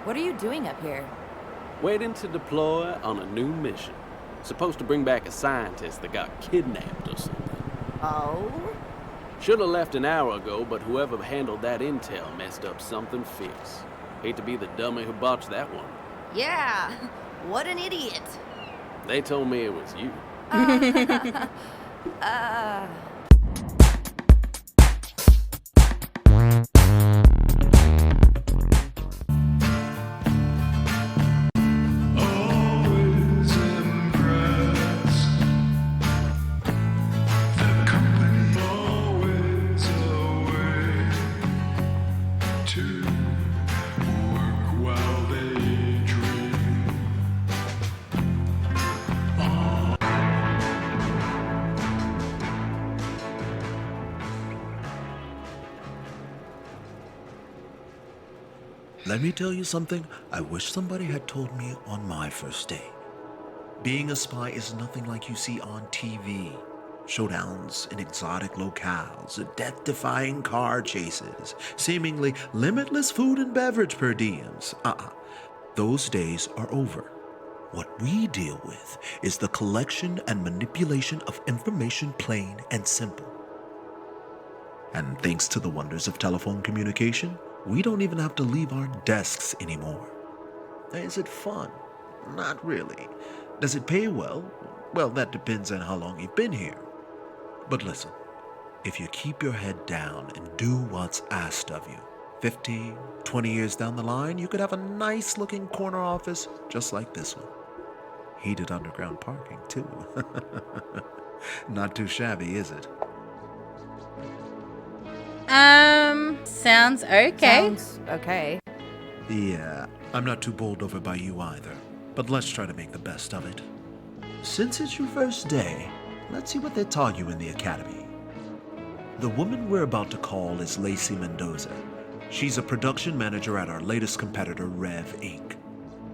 What are you doing up here? Waiting to deploy on a new mission. Supposed to bring back a scientist that got kidnapped or something. Oh? Should have left an hour ago, but whoever handled that intel messed up something fierce. Hate to be the dummy who botched that one. Yeah, what an idiot. They told me it was you. Uh, Always impressed. The company always away to work while they dream. Let me tell you something I wish somebody had told me on my first day. Being a spy is nothing like you see on TV. Showdowns in exotic locales, death-defying car chases, seemingly limitless food and beverage per diems. Those days are over. What we deal with is the collection and manipulation of information, plain and simple. And thanks to the wonders of telephone communication, we don't even have to leave our desks anymore. Is it fun? Not really. Does it pay well? Well, that depends on how long you've been here. But listen, if you keep your head down and do what's asked of you, 15, 20 years down the line, you could have a nice looking corner office just like this one. Heated underground parking, too. Not too shabby, is it? Sounds okay. Sounds okay. Yeah, I'm not too bowled over by you either, but let's try to make the best of it. Since it's your first day, let's see what they taught you in the academy. The woman we're about to call is Lacey Mendoza. She's a production manager at our latest competitor, Rev Inc.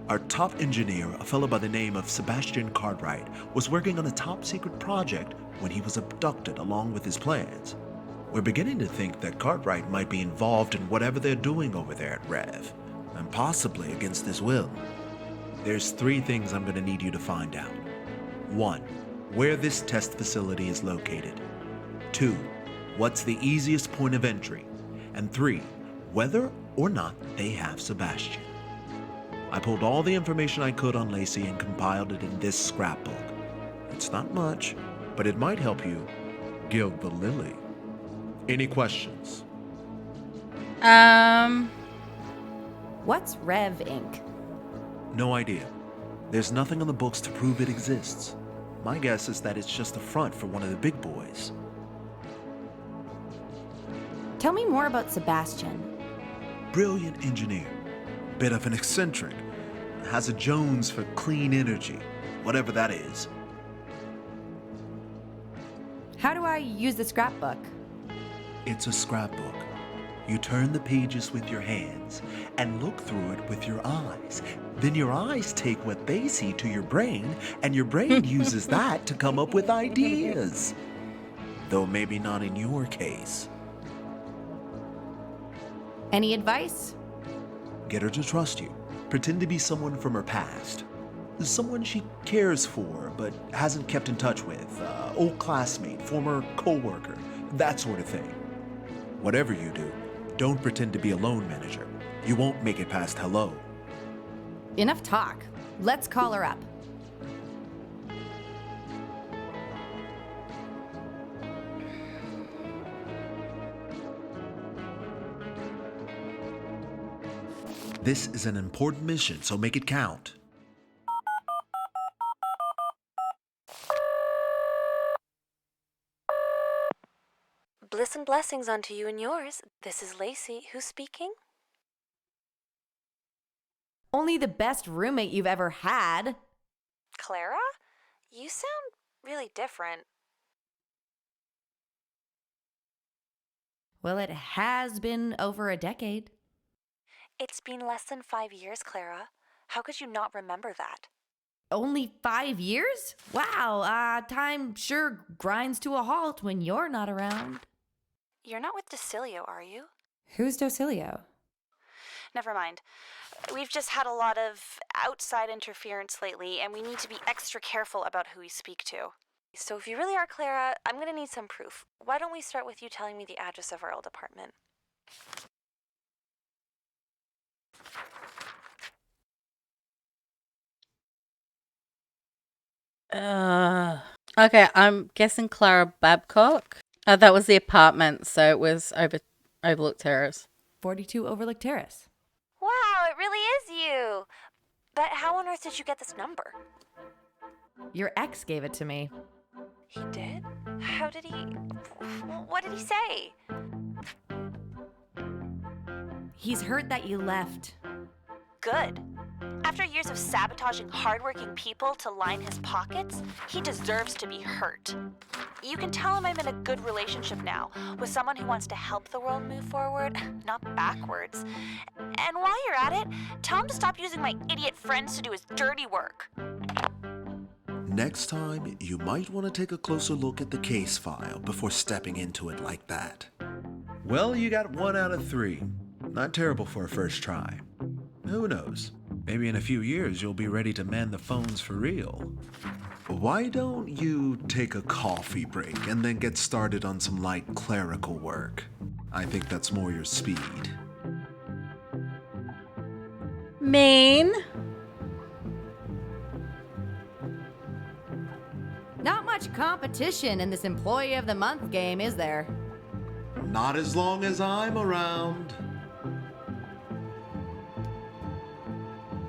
Our top engineer, a fellow by the name of Sebastian Cartwright, was working on a top secret project when he was abducted along with his plans. We're beginning to think that Cartwright might be involved in whatever they're doing over there at Rev, and possibly against his will. There's 3 things I'm going to need you to find out. 1. Where this test facility is located. 2. What's the easiest point of entry. And 3. Whether or not they have Sebastian. I pulled all the information I could on Lacey and compiled it in this scrapbook. It's not much, but it might help you gild the lily. Any questions? What's Rev Inc.? No idea. There's nothing on the books to prove it exists. My guess is that it's just a front for one of the big boys. Tell me more about Sebastian. Brilliant engineer. Bit of an eccentric. Has a Jones for clean energy, whatever that is. How do I use the scrapbook? It's a scrapbook. You turn the pages with your hands and look through it with your eyes. Then your eyes take what they see to your brain, and your brain uses that to come up with ideas. Though maybe not in your case. Any advice? Get her to trust you. Pretend to be someone from her past. Someone she cares for but hasn't kept in touch with. Old classmate, former co-worker, that sort of thing. Whatever you do, don't pretend to be a loan manager. You won't make it past hello. Enough talk. Let's call her up. This is an important mission, so make it count. Bliss and blessings unto you and yours. This is Lacey. Who's speaking? Only the best roommate you've ever had. Clara? You sound really different. Well, it has been over a decade. It's been less than 5 years, Clara. How could you not remember that? Only 5 years? Wow, time sure grinds to a halt when you're not around. You're not with Decilio, are you? Who's Docilio? Never mind. We've just had a lot of outside interference lately, and we need to be extra careful about who we speak to. So if you really are Clara, I'm gonna need some proof. Why don't we start with you telling me the address of our old apartment? Okay, I'm guessing Clara Babcock. That was the apartment, so it was Overlook Terrace. 42 Overlook Terrace. Wow, it really is you! But how on earth did you get this number? Your ex gave it to me. He did? How did he... What did he say? He's hurt that you left. Good. After years of sabotaging hardworking people to line his pockets, he deserves to be hurt. You can tell him I'm in a good relationship now, with someone who wants to help the world move forward, not backwards. And while you're at it, tell him to stop using my idiot friends to do his dirty work. Next time, you might want to take a closer look at the case file before stepping into it like that. Well, you got 1 out of 3. Not terrible for a first try. Who knows? Maybe in a few years you'll be ready to man the phones for real. Why don't you take a coffee break and then get started on some light clerical work? I think that's more your speed. Mean. Not much competition in this Employee of the Month game, is there? Not as long as I'm around.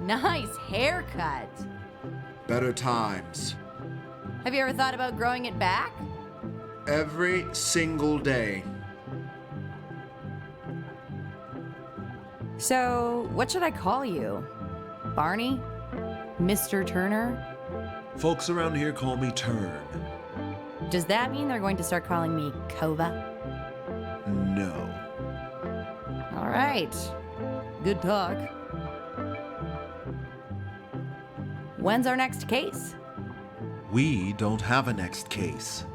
Nice haircut. Better times. Have you ever thought about growing it back? Every single day. So, what should I call you? Barney? Mr. Turner? Folks around here call me Turn. Does that mean they're going to start calling me Kova? No. All right. Good talk. When's our next case? We don't have a next case.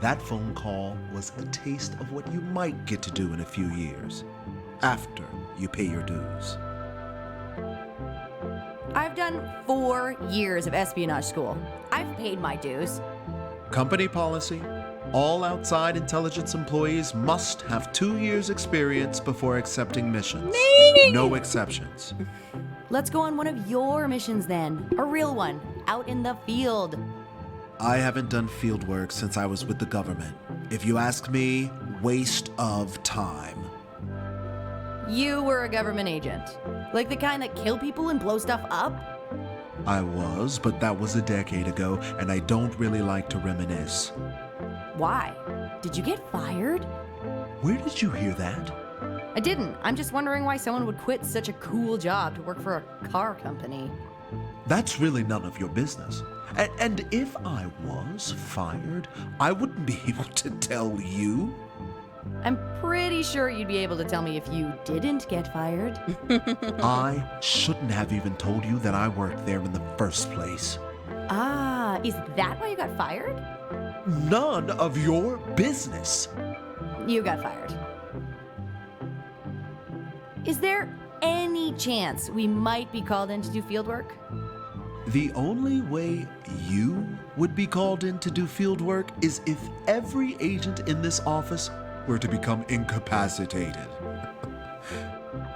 That phone call was a taste of what you might get to do in a few years, after you pay your dues. I've done 4 years of espionage school. I've paid my dues. Company policy: all outside intelligence employees must have 2 years experience before accepting missions. No exceptions. Let's go on one of your missions then. A real one, out in the field. I haven't done field work since I was with the government. If you ask me, waste of time. You were a government agent. Like the kind that kill people and blow stuff up? I was, but that was a decade ago, and I don't really like to reminisce. Why? Did you get fired? Where did you hear that? I didn't. I'm just wondering why someone would quit such a cool job to work for a car company. That's really none of your business. And if I was fired, I wouldn't be able to tell you. I'm pretty sure you'd be able to tell me if you didn't get fired. I shouldn't have even told you that I worked there in the first place. Ah, is that why you got fired? None of your business. You got fired. Is there any chance we might be called in to do field work? The only way you would be called in to do field work is if every agent in this office were to become incapacitated.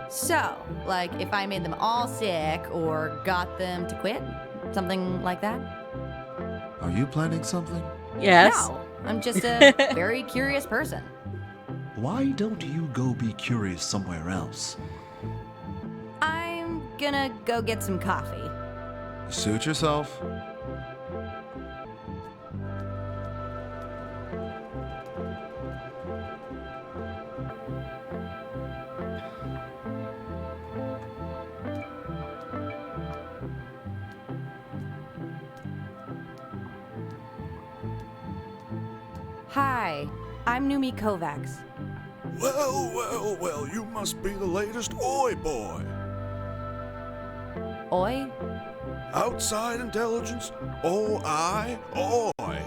So, like if I made them all sick or got them to quit? Something like that? Are you planning something? Yes. No, I'm just a very curious person. Why don't you go be curious somewhere else? I'm gonna go get some coffee. Suit yourself. Hi, I'm Numi Kovacs. Well, well, well, you must be the latest Oi boy. Oi? Outside intelligence? O-I? Oi.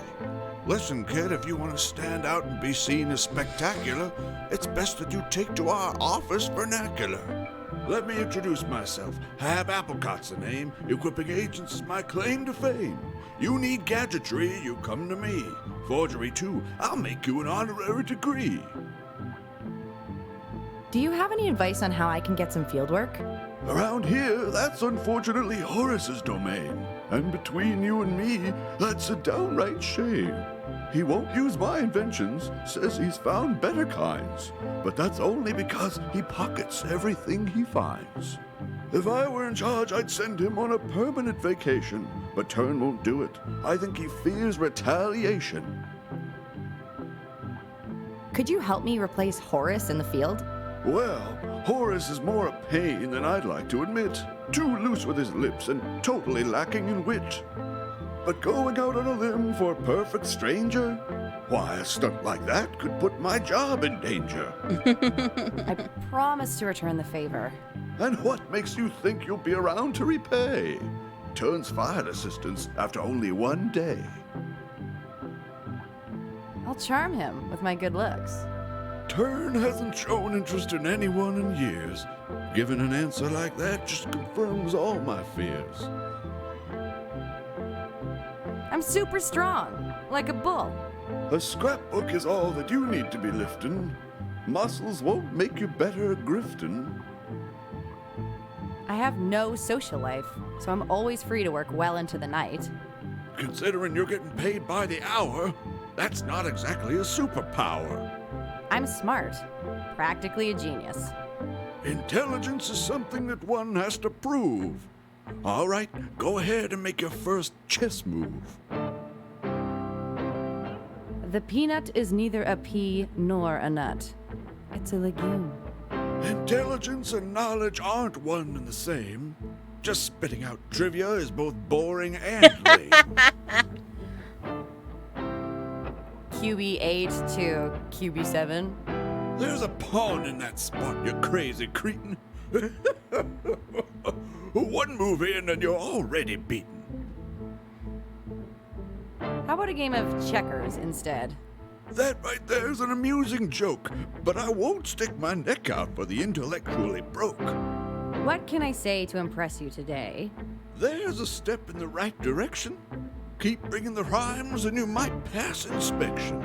Listen, kid, if you want to stand out and be seen as spectacular, it's best that you take to our office vernacular. Let me introduce myself. Hab Applecott's the name. Equipping agents is my claim to fame. You need gadgetry, you come to me. Forgery too, I'll make you an honorary degree. Do you have any advice on how I can get some field work? Around here, that's unfortunately Horace's domain. And between you and me, that's a downright shame. He won't use my inventions, says he's found better kinds. But that's only because he pockets everything he finds. If I were in charge, I'd send him on a permanent vacation. But Turn won't do it. I think he fears retaliation. Could you help me replace Horace in the field? Well, Horace is more a pain than I'd like to admit. Too loose with his lips and totally lacking in wit. But going out on a limb for a perfect stranger? Why, a stunt like that could put my job in danger. I promise to return the favor. And what makes you think you'll be around to repay? Turn's fired assistants after only 1 day. I'll charm him with my good looks. Turn hasn't shown interest in anyone in years. Giving an answer like that just confirms all my fears. I'm super strong, like a bull. A scrapbook is all that you need to be lifting. Muscles won't make you better at grifting. I have no social life, so I'm always free to work well into the night. Considering you're getting paid by the hour, that's not exactly a superpower. I'm smart, practically a genius. Intelligence is something that one has to prove. All right, go ahead and make your first chess move. The peanut is neither a pea nor a nut. It's a legume. Intelligence and knowledge aren't one and the same. Just spitting out trivia is both boring and lame. QB8 to QB7. There's a pawn in that spot, you crazy cretin. One move in and you're already beaten. How about a game of checkers instead? That right there's an amusing joke, but I won't stick my neck out for the intellectually broke. What can I say to impress you today? There's a step in the right direction. Keep bringing the rhymes and you might pass inspection.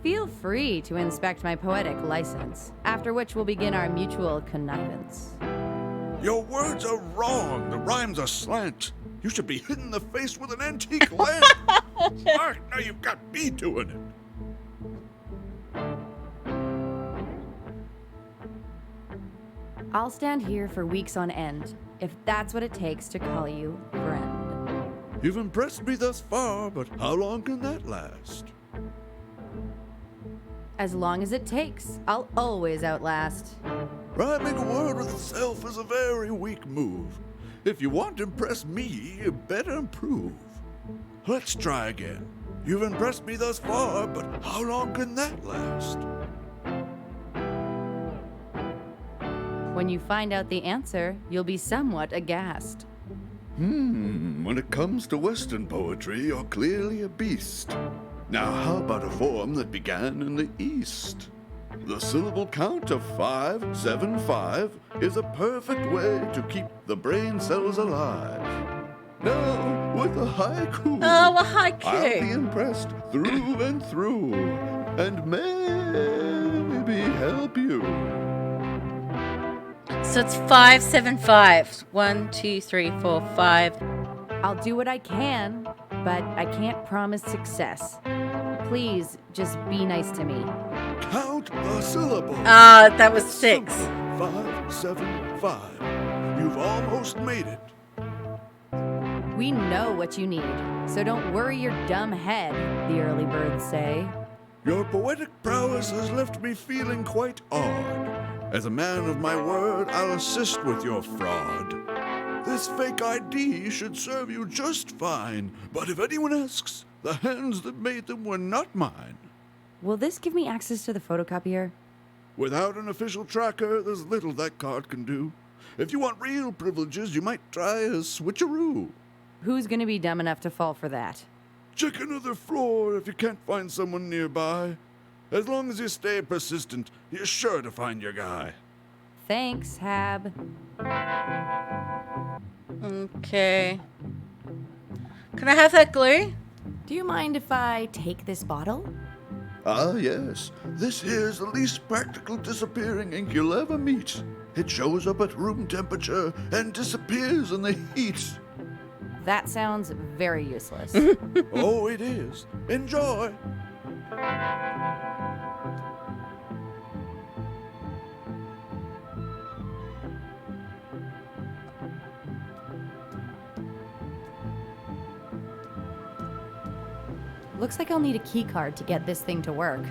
Feel free to inspect my poetic license, after which we'll begin our mutual connivance. Your words are wrong. The rhymes are slant. You should be hit in the face with an antique lamp. Smart, now you've got me doing it. I'll stand here for weeks on end, if that's what it takes to call you friend. You've impressed me thus far, but how long can that last? As long as it takes, I'll always outlast. Rhyming a word with itself is a very weak move. If you want to impress me, you better improve. Let's try again. You've impressed me thus far, but how long can that last? When you find out the answer, you'll be somewhat aghast. When it comes to Western poetry, you're clearly a beast. Now, how about a form that began in the East? The syllable count of 575 is a perfect way to keep the brain cells alive. Now, with a haiku, Oh, a I'll haiku. be impressed through and through, and maybe help you. So it's 575. 1, 2, 3, 4, 5. I'll do what I can, but I can't promise success. Please, just be nice to me. Count the syllables. Ah, that was 6. 575. You've almost made it. We know what you need, so don't worry your dumb head, the early birds say. Your poetic prowess has left me feeling quite awed. As a man of my word, I'll assist with your fraud. This fake ID should serve you just fine, but if anyone asks, the hands that made them were not mine. Will this give me access to the photocopier? Without an official tracker, there's little that card can do. If you want real privileges, you might try a switcheroo. Who's gonna be dumb enough to fall for that? Check another floor if you can't find someone nearby. As long as you stay persistent, you're sure to find your guy. Thanks, Hab. Okay. Can I have that glue? Do you mind if I take this bottle? Ah, yes. This here's the least practical disappearing ink you'll ever meet. It shows up at room temperature and disappears in the heat. That sounds very useless. Oh, it is. Enjoy. Looks like I'll need a key card to get this thing to work.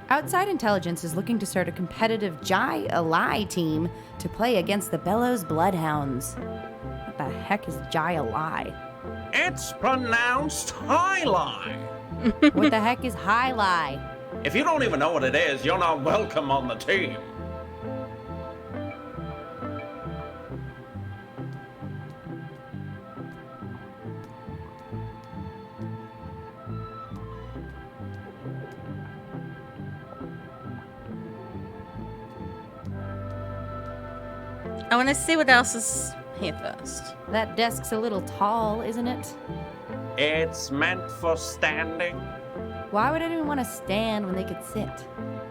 Outside Intelligence is looking to start a competitive Jai-Alai team to play against the Bellows Bloodhounds. What the heck is Jai-Alai? It's pronounced highlight. What the heck is High-Lie? If you don't even know what it is, you're not welcome on the team. I want to see what else is here first. That desk's a little tall, isn't it? It's meant for standing. Why would anyone want to stand when they could sit?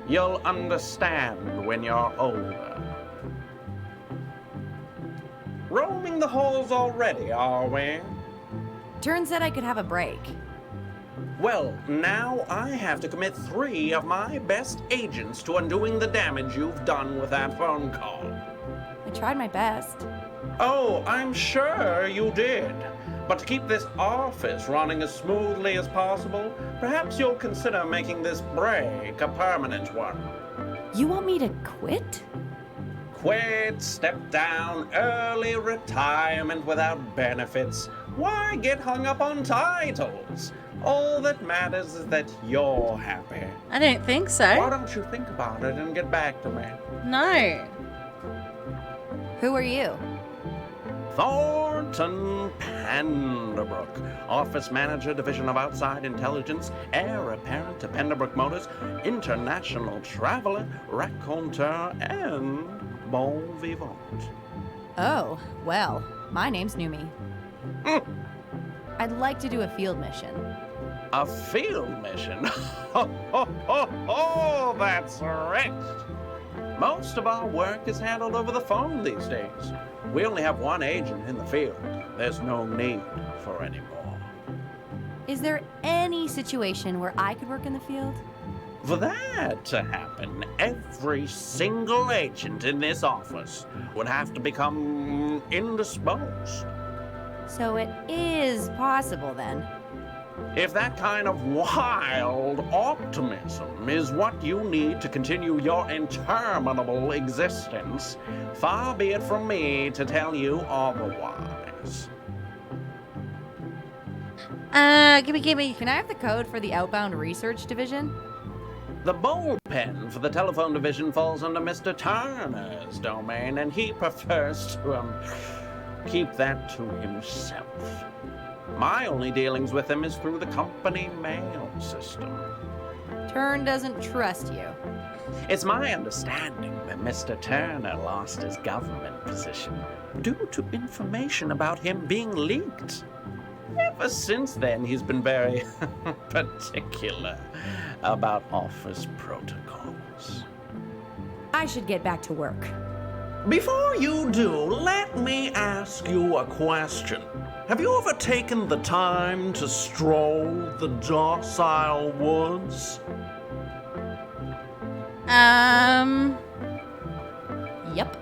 You'll understand when you're older. Roaming the halls already, are we? Turns said I could have a break. Well, now I have to commit 3 of my best agents to undoing the damage you've done with that phone call. I tried my best. Oh, I'm sure you did. But to keep this office running as smoothly as possible, perhaps you'll consider making this break a permanent one. You want me to quit? Quit, step down, early retirement without benefits. Why get hung up on titles? All that matters is that you're happy. I don't think Why so. don't you think about it and get back to me? No. Who are you? Thornton Penderbrook, Office Manager, Division of Outside Intelligence, Heir Apparent to Penderbrook Motors, International Traveler, Raconteur, and Bon Vivant. Oh, well, my name's Numi. I'd like to do a field mission. A field mission? Oh, that's rich! Most of our work is handled over the phone these days. We only have one agent in the field. There's no need for any more. Is there any situation where I could work in the field? For that to happen, every single agent in this office would have to become indisposed. So it is possible then. If that kind of wild optimism is what you need to continue your interminable existence, far be it from me to tell you otherwise. Gimme. Can I have the code for the outbound research division? The bullpen for the telephone division falls under Mr. Turner's domain, and he prefers to, keep that to himself. My only dealings with him is through the company mail system. Turn doesn't trust you. It's my understanding that Mr. Turner lost his government position due to information about him being leaked. Ever since then, he's been very particular about office protocols. I should get back to work. Before you do, let me ask you a question. Have you ever taken the time to stroll the docile woods? Yep.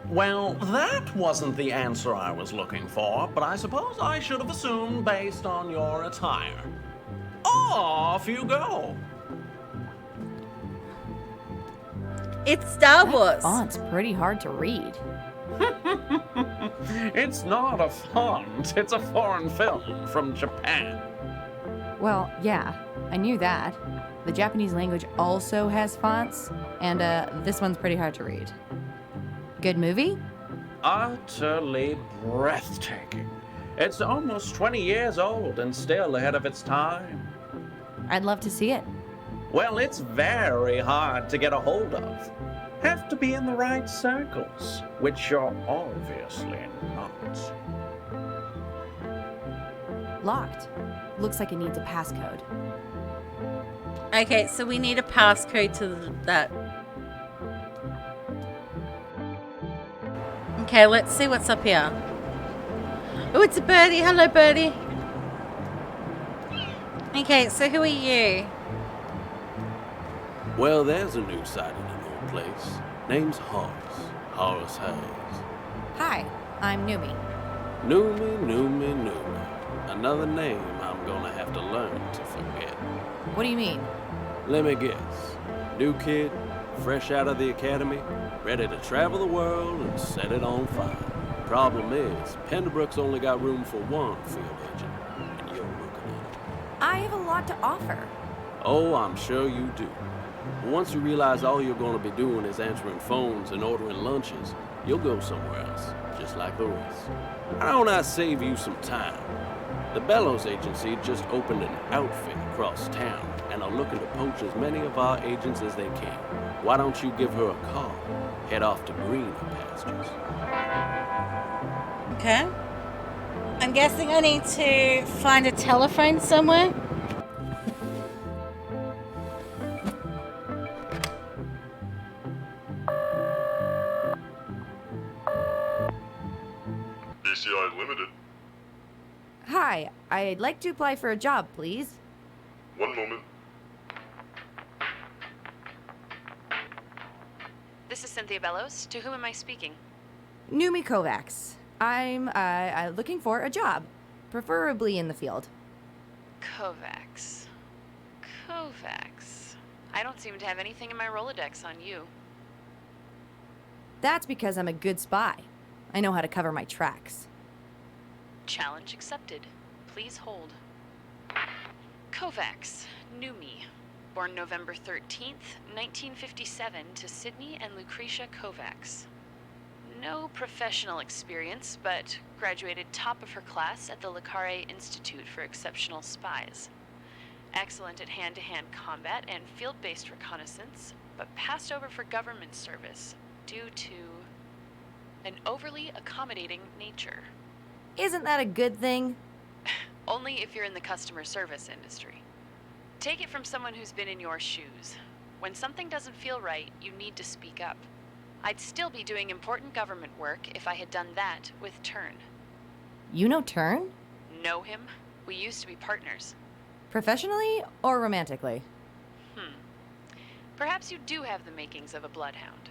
Well, that wasn't the answer I was looking for, but I suppose I should have assumed based on your attire. Off you go. It's Star Wars. Font's pretty hard to read. It's not a font, it's a foreign film from Japan. Well, yeah, I knew that. The Japanese language also has fonts, and this one's pretty hard to read. Good movie? Utterly breathtaking. It's almost 20 years old and still ahead of its time. I'd love to see it. Well, it's very hard to get a hold of. Have to be in the right circles, which you're obviously not. Locked. Looks like it needs a passcode. Okay, so we need a passcode to that. Okay, let's see what's up here. Oh, it's a birdie. Hello, birdie. Okay, so who are you? Well, there's a new sight in an old place. Name's Horace. Horace Hayes. Hi, I'm Numi. Numi. Another name I'm gonna have to learn to forget. What do you mean? Let me guess. New kid, fresh out of the academy, ready to travel the world and set it on fire. Problem is, Penderbrook's only got room for one field agent, and you're looking at it. I have a lot to offer. Oh, I'm sure you do. But once you realize all you're going to be doing is answering phones and ordering lunches, you'll go somewhere else, just like the rest. Why don't I save you some time? The Bellows Agency just opened an outfit across town and are looking to poach as many of our agents as they can. Why don't you give her a call? Head off to greener pastures. Okay. I'm guessing I need to find a telephone somewhere. BCI Limited. Hi, I'd like to apply for a job, please. One moment. This is Cynthia Bellows. To whom am I speaking? Numi Kovacs. I'm looking for a job, preferably in the field. Kovacs. I don't seem to have anything in my Rolodex on you. That's because I'm a good spy. I know how to cover my tracks. Challenge accepted. Please hold. Kovacs, Numi. Born November 13th, 1957 to Sydney and Lucretia Kovacs. No professional experience, but graduated top of her class at the Le Carre Institute for Exceptional Spies. Excellent at hand-to-hand combat and field-based reconnaissance, but passed over for government service due to an overly accommodating nature. Isn't that a good thing? Only if you're in the customer service industry. Take it from someone who's been in your shoes. When something doesn't feel right, you need to speak up. I'd still be doing important government work if I had done that with Tern. You know Tern? Know him? We used to be partners. Professionally or romantically? Perhaps you do have the makings of a bloodhound.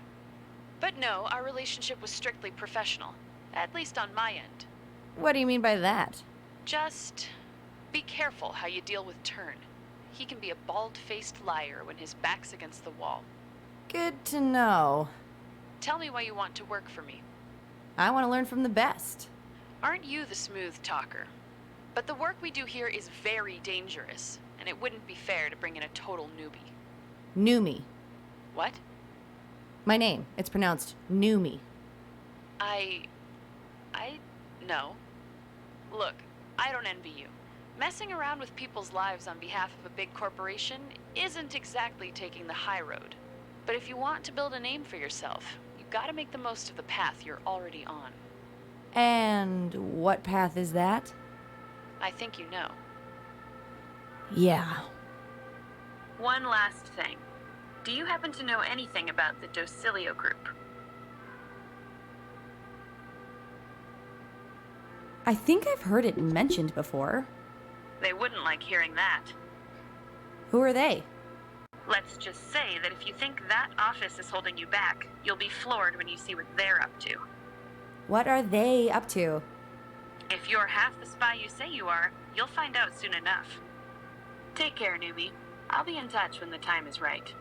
But no, our relationship was strictly professional. At least on my end. What do you mean by that? Just be careful how you deal with Tern. He can be a bald-faced liar when his back's against the wall. Good to know. Tell me why you want to work for me. I want to learn from the best. Aren't you the smooth talker? But the work we do here is very dangerous, and it wouldn't be fair to bring in a total newbie. Numi. What? My name. It's pronounced Numi. No. Look, I don't envy you. Messing around with people's lives on behalf of a big corporation isn't exactly taking the high road. But if you want to build a name for yourself, you've got to make the most of the path you're already on. And what path is that? I think you know. Yeah. One last thing. Do you happen to know anything about the Docilio Group? I think I've heard it mentioned before. They wouldn't like hearing that. Who are they? Let's just say that if you think that office is holding you back, you'll be floored when you see what they're up to. What are they up to? If you're half the spy you say you are, you'll find out soon enough. Take care, newbie. I'll be in touch when the time is right.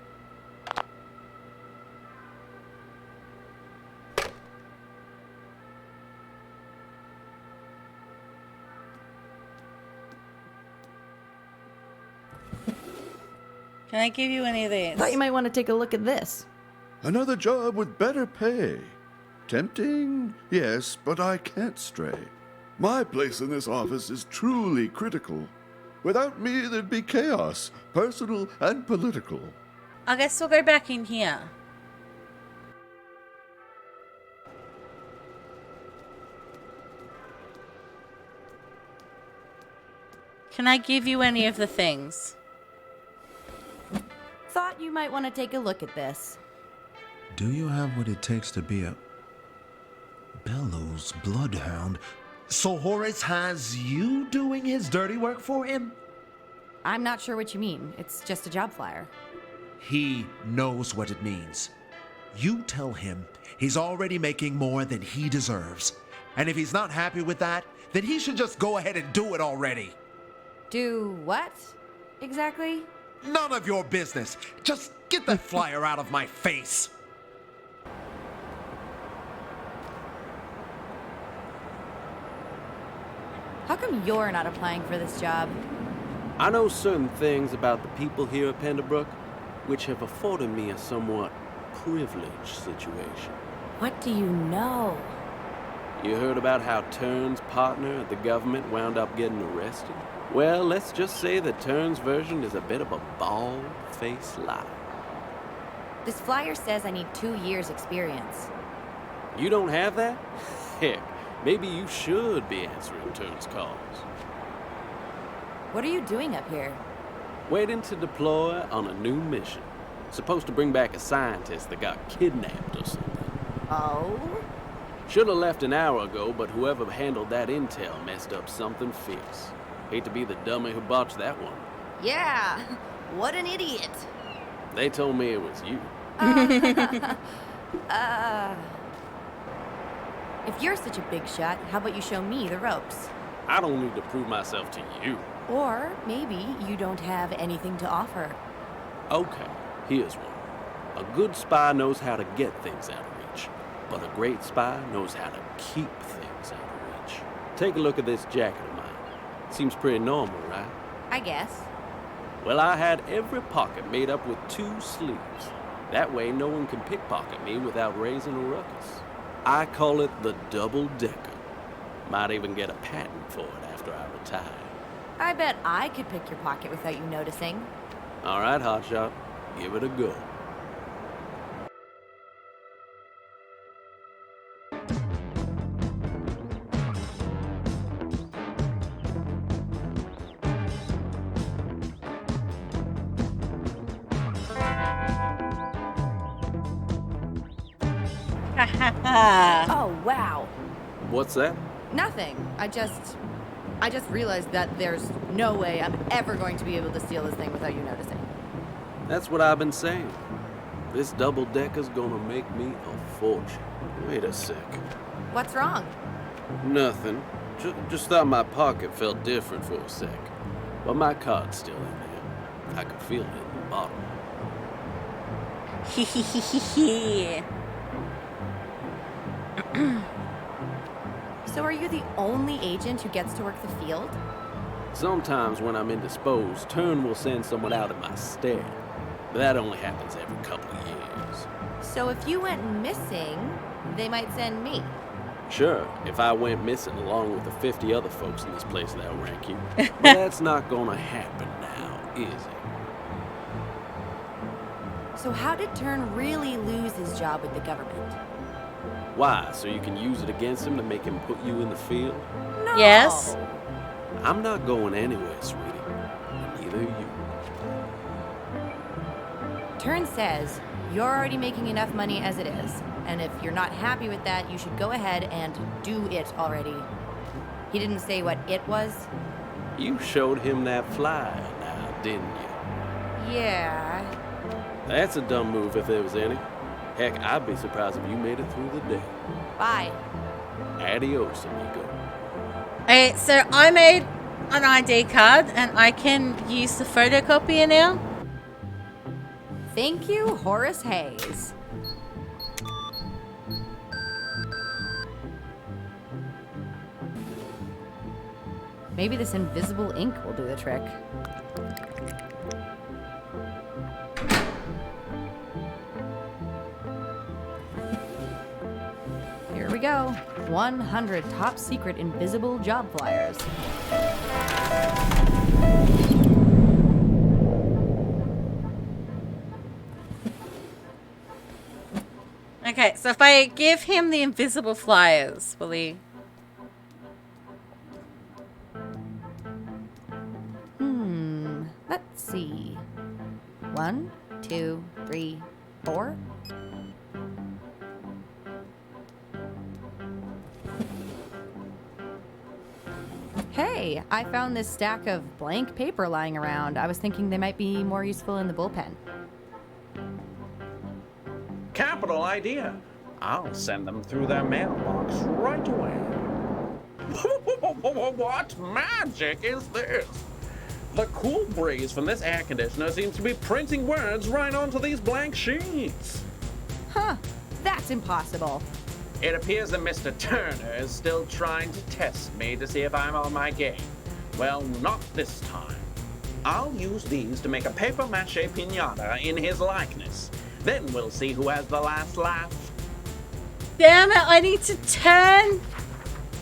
Can I give you any of these? Thought you might want to take a look at this. Another job with better pay. Tempting? Yes, but I can't stray. My place in this office is truly critical. Without me, there'd be chaos, personal and political. I guess we'll go back in here. Can I give you any of the things? Thought you might want to take a look at this. Do you have what it takes to be a Bellows bloodhound? So Horace has you doing his dirty work for him? I'm not sure what you mean. It's just a job flyer. He knows what it means. You tell him he's already making more than he deserves. And if he's not happy with that, then he should just go ahead and do it already. Do what? Exactly? None of your business. Just get that flyer out of my face. How come you're not applying for this job? I know certain things about the people here at Penderbrook, which have afforded me a somewhat privileged situation. What do you know? You heard about how Turn's partner at the government wound up getting arrested? Well, let's just say that Turn's version is a bit of a bald-faced lie. This flyer says I need 2 years experience. You don't have that? Heck, maybe you should be answering Turn's calls. What are you doing up here? Waiting to deploy on a new mission. Supposed to bring back a scientist that got kidnapped or something. Oh? Should have left an hour ago, but whoever handled that intel messed up something fierce. Hate to be the dummy who botched that one. Yeah, what an idiot. They told me it was you. If you're such a big shot, how about you show me the ropes? I don't need to prove myself to you. Or maybe you don't have anything to offer. Okay, here's one. A good spy knows how to get things out of reach, but a great spy knows how to keep things out of reach. Take a look at this jacket of mine. Seems pretty normal, right? I guess. Well, I had every pocket made up with 2 sleeves. That way no one can pickpocket me without raising a ruckus. I call it the double-decker. Might even get a patent for it after I retire. I bet I could pick your pocket without you noticing. All right, hotshot. Give it a go. Oh, wow. What's that? Nothing. I just realized that there's no way I'm ever going to be able to steal this thing without you noticing. That's what I've been saying. This double-decker's gonna make me a fortune. Wait a sec. What's wrong? Nothing. Just thought my pocket felt different for a sec. But my card's still in there. I can feel it in the bottom. So are you the only agent who gets to work the field? Sometimes when I'm indisposed, Turn will send someone out in my stead. But that only happens every couple of years. So if you went missing, they might send me. Sure, if I went missing along with the 50 other folks in this place that outrank you. But that's not gonna happen now, is it? So how did Turn really lose his job with the government? Why? So you can use it against him to make him put you in the field? No. Yes. I'm not going anywhere, sweetie. And neither are you. Turn says you're already making enough money as it is, and if you're not happy with that, you should go ahead and do it already. He didn't say what it was? You showed him that flyer now, didn't you? Yeah. That's a dumb move if there was any. Heck, I'd be surprised if you made it through the day. Bye. Adios, amigo. Okay, so I made an ID card and I can use the photocopier now. Thank you, Horace Hayes. Maybe this invisible ink will do the trick. Here we go. 100 top secret invisible job flyers. Okay, so if I give him the invisible flyers, will he... Let's see. 1, 2, 3, 4. Hey, I found this stack of blank paper lying around. I was thinking they might be more useful in the bullpen. Capital idea. I'll send them through their mailbox right away. What magic is this? The cool breeze from this air conditioner seems to be printing words right onto these blank sheets. Huh, that's impossible. It appears that Mr. Turner is still trying to test me to see if I'm on my game. Well, not this time. I'll use these to make a paper mache piñata in his likeness. Then we'll see who has the last laugh. Damn it, I need to turn...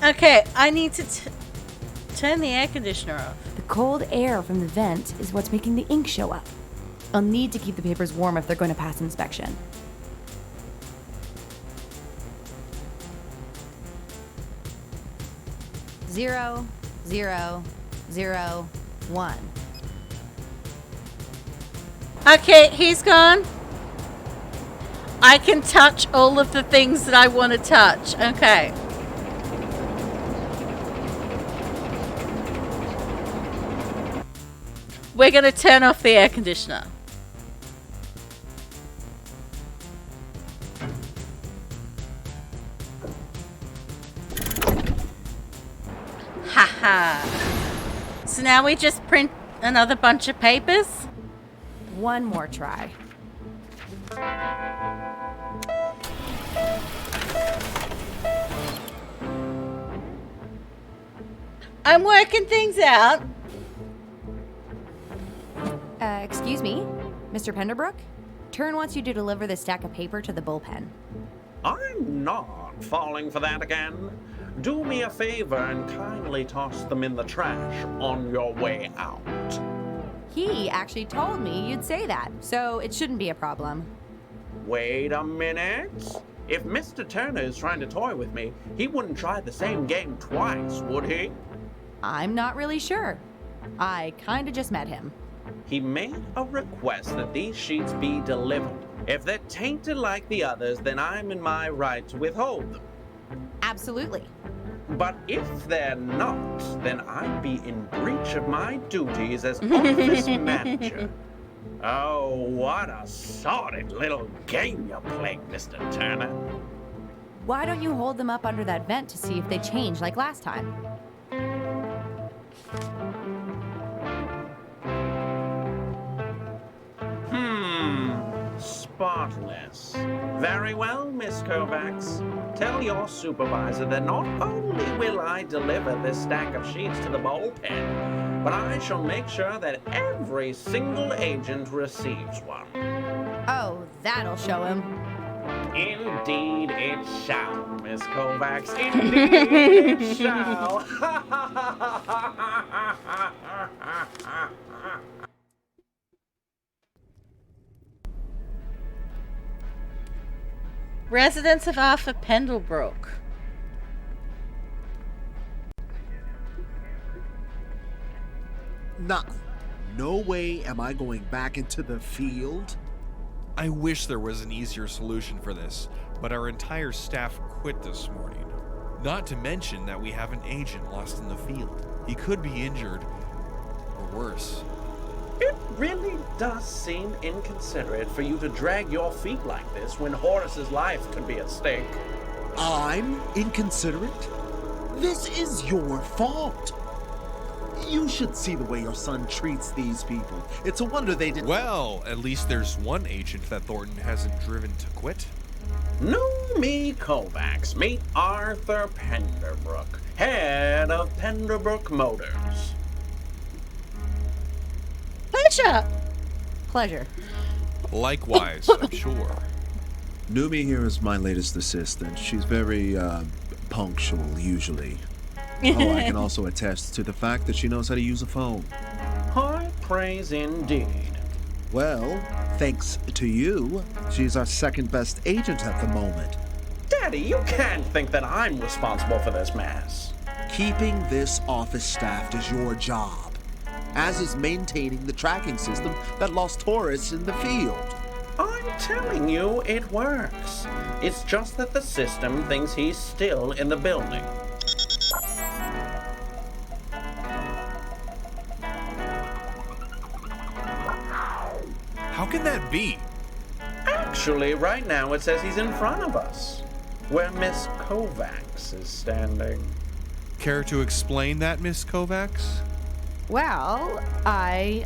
Okay, I need to turn the air conditioner off. The cold air from the vent is what's making the ink show up. I'll need to keep the papers warm if they're going to pass inspection. Zero, 0, 0, 1. Okay, he's gone. I can touch all of the things that I want to touch. Okay. We're going to turn off the air conditioner. Haha. So now we just print another bunch of papers? One more try. I'm working things out. Excuse me, Mr. Penderbrook? Turn wants you to deliver this stack of paper to the bullpen. I'm not falling for that again. Do me a favor and kindly toss them in the trash on your way out. He actually told me you'd say that, so it shouldn't be a problem. Wait a minute. If Mr. Turner is trying to toy with me, he wouldn't try the same game twice, would he? I'm not really sure. I kinda just met him. He made a request that these sheets be delivered. If they're tainted like the others, then I'm in my right to withhold them. Absolutely. But if they're not, then I'd be in breach of my duties as office manager. Oh, what a sordid little game you're playing, Mr. Turner. Why don't you hold them up under that vent to see if they change like last time? Spotless. Very well, Miss Kovacs. Tell your supervisor that not only will I deliver this stack of sheets to the bullpen, but I shall make sure that every single agent receives one. Oh, that'll show him. Indeed it shall, Miss Kovacs. Indeed it shall. Residents of Arthur Pendlebrook. Nah, no way am I going back into the field. I wish there was an easier solution for this, but our entire staff quit this morning. Not to mention that we have an agent lost in the field. He could be injured, or worse. It really does seem inconsiderate for you to drag your feet like this when Horace's life could be at stake. I'm inconsiderate? This is your fault. You should see the way your son treats these people. It's a wonder they didn't... Well, at least there's one agent that Thornton hasn't driven to quit. Know me, Kovacs. Meet Arthur Penderbrook, head of Penderbrook Motors. Pleasure. Pleasure. Likewise, I'm sure. Numi here is my latest assistant. She's very, punctual, usually. Oh, I can also attest to the fact that she knows how to use a phone. High praise indeed. Well, thanks to you, she's our second best agent at the moment. Daddy, you can't think that I'm responsible for this mess. Keeping this office staffed is your job, as is maintaining the tracking system that lost Horace in the field. I'm telling you, it works. It's just that the system thinks he's still in the building. How can that be? Actually, right now it says he's in front of us, where Miss Kovacs is standing. Care to explain that, Miss Kovacs? Well, I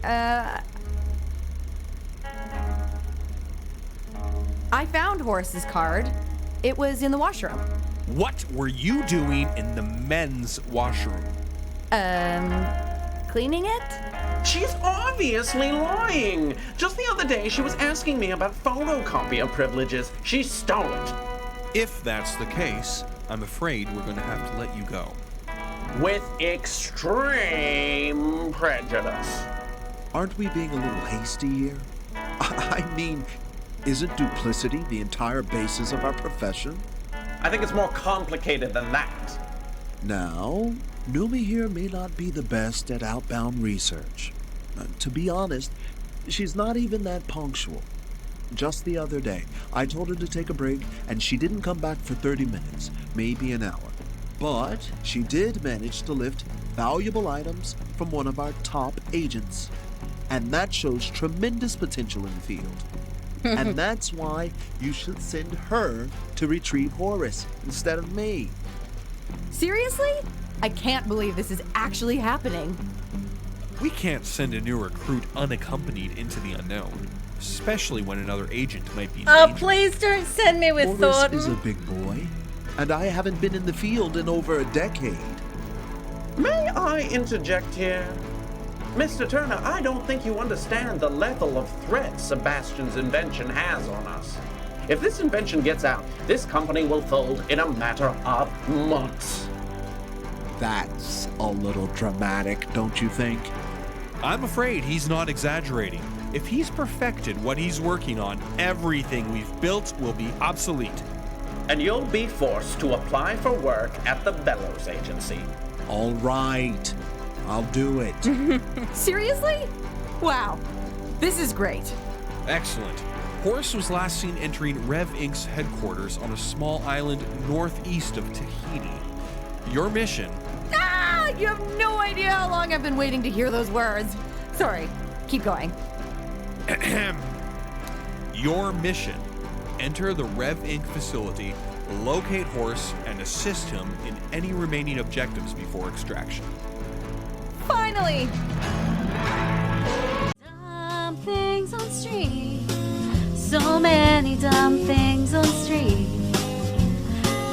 found Horace's card. It was in the washroom. What were you doing in the men's washroom? Cleaning it? She's obviously lying. Just the other day, she was asking me about photocopier privileges. She stole it. If that's the case, I'm afraid we're going to have to let you go. With extreme prejudice. Aren't we being a little hasty here? I mean, isn't duplicity the entire basis of our profession? I think it's more complicated than that. Now, Numi here may not be the best at outbound research. To be honest, she's not even that punctual. Just the other day, I told her to take a break, and she didn't come back for 30 minutes, maybe an hour. But she did manage to lift valuable items from one of our top agents. And that shows tremendous potential in the field. And that's why you should send her to retrieve Horace instead of me. Seriously? I can't believe this is actually happening. We can't send a new recruit unaccompanied into the unknown, especially when another agent might be in Oh, danger. please don't send me with Horace Thornton. is a big boy, and I haven't been in the field in over a decade. May I interject here? Mr. Turner, I don't think you understand the level of threat Sebastian's invention has on us. If this invention gets out, this company will fold in a matter of months. That's a little dramatic, don't you think? I'm afraid he's not exaggerating. If he's perfected what he's working on, everything we've built will be obsolete. And you'll be forced to apply for work at the Bellows Agency. All right, I'll do it. Seriously? Wow. This is great. Excellent. Horace was last seen entering Rev Inc.'s headquarters on a small island northeast of Tahiti. Your mission... Ah! You have no idea how long I've been waiting to hear those words. Sorry. Keep going. Your mission: enter the Rev Inc. facility, locate Horace, and assist him in any remaining objectives before extraction. Finally! Dumb things on street. So many dumb things on street.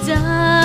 Dumb